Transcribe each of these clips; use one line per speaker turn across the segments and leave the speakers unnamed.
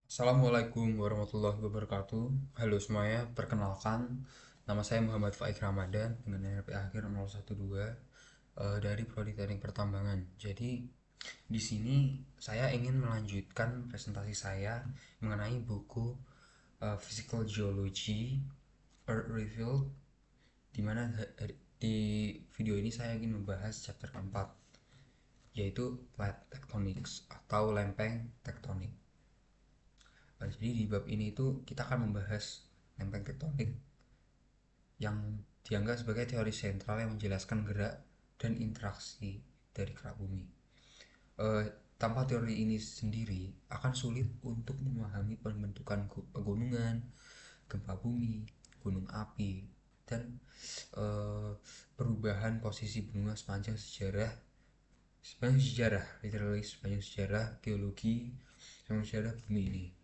Assalamualaikum warahmatullahi wabarakatuh. Halo semuanya, perkenalkan nama saya Muhammad Faik Ramadan dengan NRP akhir 012 dari Prodi Teknik Pertambangan. Jadi di sini saya ingin melanjutkan presentasi saya mengenai buku Physical Geology Earth Revealed, di mana di video ini saya ingin membahas chapter keempat, yaitu Plate Tectonics atau lempeng tektonik. Jadi di bab ini itu kita akan membahas lempeng tektonik yang dianggap sebagai teori sentral yang menjelaskan gerak dan interaksi dari kerak bumi. Eh, Tanpa teori ini sendiri akan sulit untuk memahami pembentukan pegunungan, gempa bumi, gunung api, dan eh, perubahan posisi benua sepanjang sejarah, literally sepanjang sejarah geologi, sepanjang sejarah bumi ini.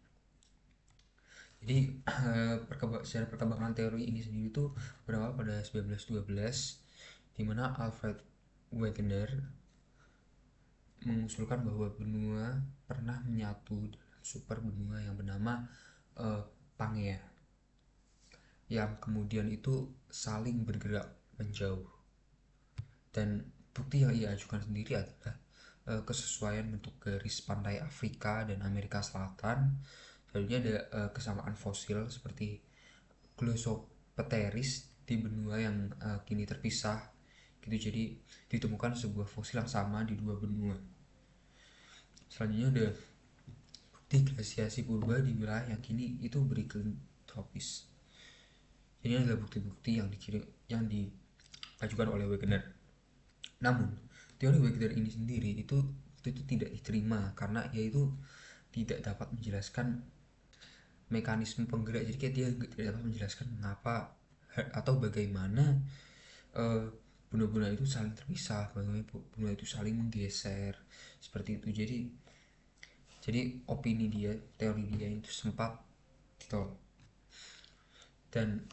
Jadi secara perkembangan teori ini sendiri itu berawal pada 1912, di mana Alfred Wegener mengusulkan bahwa benua pernah menyatu dalam super benua yang bernama Pangea, yang kemudian itu saling bergerak menjauh. Dan bukti yang ia ajukan sendiri adalah kesesuaian bentuk garis pantai Afrika dan Amerika Selatan. Selanjutnya ada kesamaan fosil seperti Glossopteris di benua yang kini terpisah gitu. Jadi ditemukan sebuah fosil yang sama di dua benua. Selanjutnya ada bukti glasiasi purba di wilayah yang kini itu beriklim tropis. Ini adalah bukti-bukti yang diajukan oleh Wegener. Namun teori Wegener ini sendiri itu waktu itu tidak diterima karena ia itu tidak dapat menjelaskan mekanisme penggerak. Jadi kayak dia tidak dapat menjelaskan mengapa atau bagaimana eh, benua-benua itu saling terpisah, bagaimana benua itu saling menggeser seperti itu. Jadi opini dia, teori dia itu sempat ditolak. Dan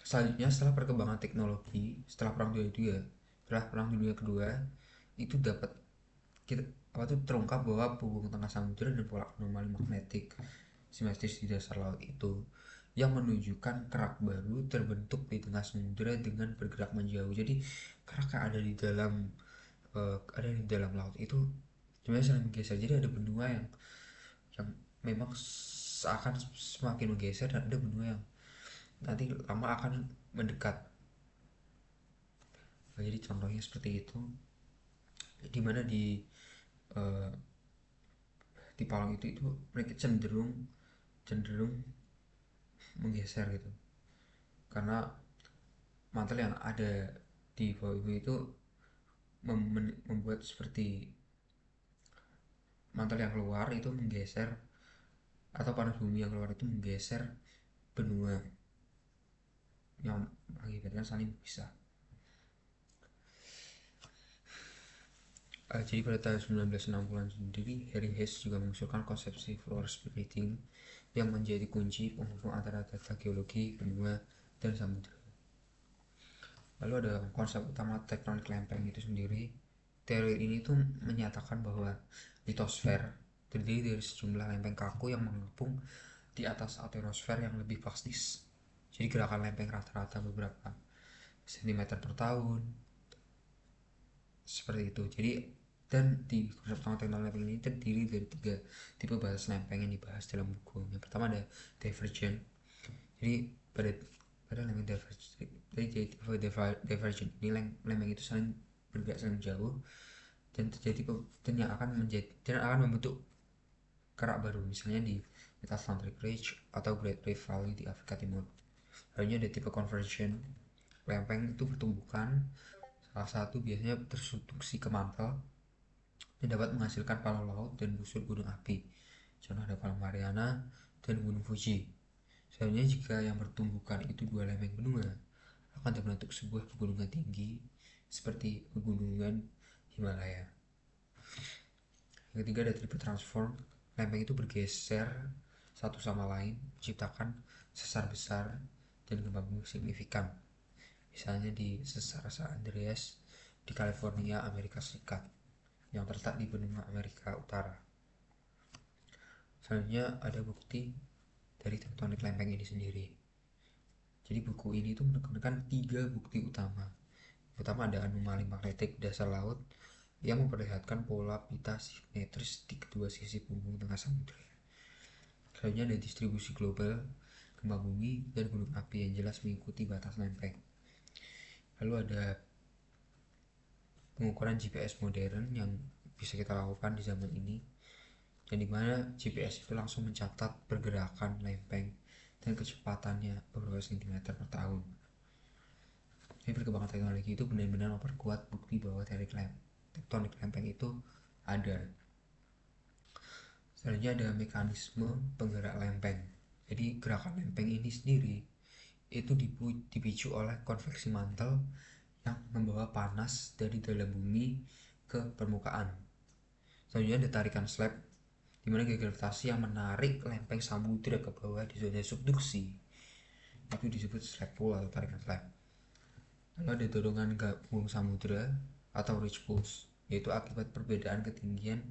selanjutnya setelah perkembangan teknologi, setelah perang dunia kedua itu dapat kita apa tuh terungkap bahwa hubungan tengah samudra dan pola anomali magnetik simetris di dasar laut itu yang menunjukkan kerak baru terbentuk di tengah samudra dengan bergerak menjauh. Jadi kerak yang ada di dalam laut itu sebenarnya saling menggeser. Jadi ada benua yang memang seakan semakin menggeser, dan ada benua yang nanti lama akan mendekat. Nah, jadi contohnya seperti itu, di mana eh, di Palang itu mereka cenderung cenderung menggeser gitu, karena mantel yang ada di bawah itu membuat seperti mantel yang keluar itu menggeser, atau panas bumi yang keluar itu menggeser benua yang mengakibatkan saling berpisah. Jadi pada tahun 1960-an sendiri, Harry Hess juga mengusulkan konsepsi floor splitting yang menjadi kunci penghubung antara data geologi benua dan samudra. Lalu ada konsep utama tektonik lempeng itu sendiri. Teori ini tuh menyatakan bahwa litosfer terdiri dari sejumlah lempeng kaku yang mengapung di atas atmosfer yang lebih plastis. Jadi gerakan lempeng rata-rata beberapa sentimeter per tahun seperti itu. Jadi dan di konsep utama tektonik lempeng ini terdiri dari tiga tipe batas lempeng yang dibahas dalam buku. Yang pertama ada divergent. Jadi pada pada lempeng divergent ini lempeng itu saling bergerak saling jauh, dan terjadi dan yang akan menjadi dan akan membentuk kerak baru, misalnya di Mid-Atlantic Ridge atau Great Rift Valley di Afrika Timur. Lainnya ada tipe convergent, lempeng itu bertumbukan, salah satu biasanya tersubduksi ke mantel dan dapat menghasilkan palau laut dan busur gunung api. Contoh ada Palau Mariana dan Gunung Fuji. Sebenarnya jika yang bertumbukan itu dua lempeng benua, akan terbentuk sebuah pegunungan tinggi seperti pegunungan Himalaya. Yang ketiga ada triple transform, lempeng itu bergeser satu sama lain menciptakan sesar besar dan gempa bumi signifikan, misalnya di sesar San Andreas di California, Amerika Serikat, yang terletak di benua Amerika Utara. Selanjutnya ada bukti dari tektonik lempeng ini sendiri. Jadi buku ini tuh menekankan 3 bukti utama. Pertama ada anomali magnetik dasar laut yang memperlihatkan pola pita simetris di kedua sisi bumbung tengah samudra. Selanjutnya ada distribusi global gempa bumi dan gunung api yang jelas mengikuti batas lempeng. Lalu ada pengukuran GPS modern yang bisa kita lakukan di zaman ini, dan dimana GPS itu langsung mencatat pergerakan lempeng dan kecepatannya beberapa sentimeter per tahun. Jadi perkembangan teknologi itu benar-benar memperkuat bukti bahwa tektonik lempeng itu ada. Selanjutnya ada mekanisme penggerak lempeng. Jadi gerakan lempeng ini sendiri itu dipicu oleh konveksi mantel yang membawa panas dari dalam bumi ke permukaan. Selanjutnya ada tarikan slab, di mana gravitasi yang menarik lempeng samudra ke bawah di zona subduksi itu disebut slab pull atau tarikan slab. Lalu ada dorongan gabung samudra atau ridge pulse, yaitu akibat perbedaan ketinggian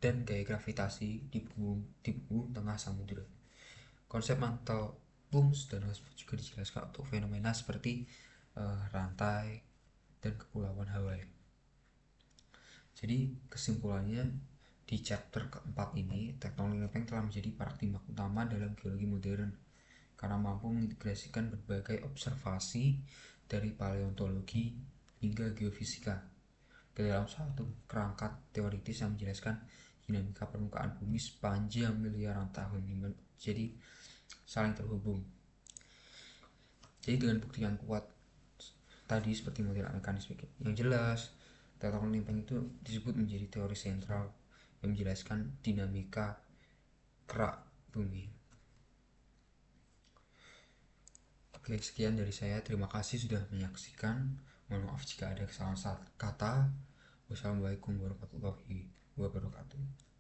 dan gaya gravitasi di bumbung tengah samudra. Konsep mantel booms dan juga dijelaskan untuk fenomena seperti rantai dan kepulauan Hawaii. Jadi kesimpulannya, di chapter keempat ini, tektonik lempeng telah menjadi paradigma utama dalam geologi modern karena mampu mengintegrasikan berbagai observasi dari paleontologi hingga geofisika ke dalam satu kerangka teoritis yang menjelaskan dinamika permukaan bumi sepanjang miliaran tahun. Jadi saling terhubung. Jadi dengan bukti yang kuat tadi seperti model mekanisme yang jelas, tektonik lempeng itu disebut menjadi teori sentral yang menjelaskan dinamika kerak bumi. Oke, sekian dari saya. Terima kasih sudah menyaksikan. Mohon maaf jika ada kesalahan kata. Wassalamualaikum warahmatullahi wabarakatuh.